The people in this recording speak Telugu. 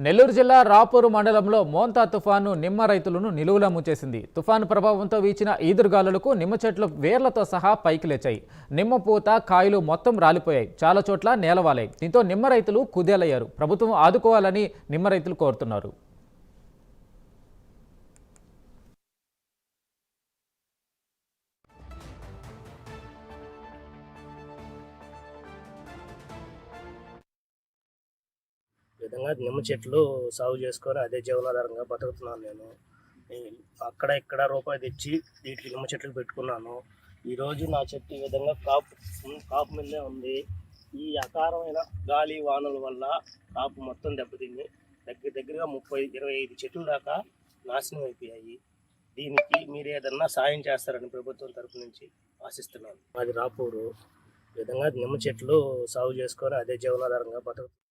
నెల్లూరు జిల్లా రాపూరు మండలంలో మోంతా తుఫాను నిమ్మ రైతులను నిలువులా ముంచేసింది. తుఫాను ప్రభావంతో వీచిన ఈదురుగాలులకు నిమ్మ చెట్లు వేర్లతో సహా పైకి లేచాయి. నిమ్మ పూత, కాయలు మొత్తం రాలిపోయాయి. చాలా చోట్ల నేలవాలాయి. దీంతో నిమ్మ రైతులు కుదేలయ్యారు. ప్రభుత్వం ఆదుకోవాలని నిమ్మ రైతులు కోరుతున్నారు. విధంగా నిమ్మ చెట్లు సాగు చేసుకొని అదే జీవనాధారంగా బతుకుతున్నాను నేను. అక్కడ ఇక్కడ రూపాయి తెచ్చి వీటికి నిమ్మ చెట్లు పెట్టుకున్నాను. ఈరోజు నా చెట్టు ఈ విధంగా కాపు మీదే ఉంది. ఈ అకారమైన గాలి వానల వల్ల కాపు మొత్తం దెబ్బతిని దగ్గరగా 30-25 చెట్లు దాకా నాశనం అయిపోయాయి. దీనికి మీరు ఏదన్నా సాయం చేస్తారని ప్రభుత్వం తరపు నుంచి ఆశిస్తున్నాను. అది రాపూరు. విధంగా నిమ్మ చెట్లు సాగు చేసుకొని అదే జీవనాధారంగా బతుకుతున్నాను.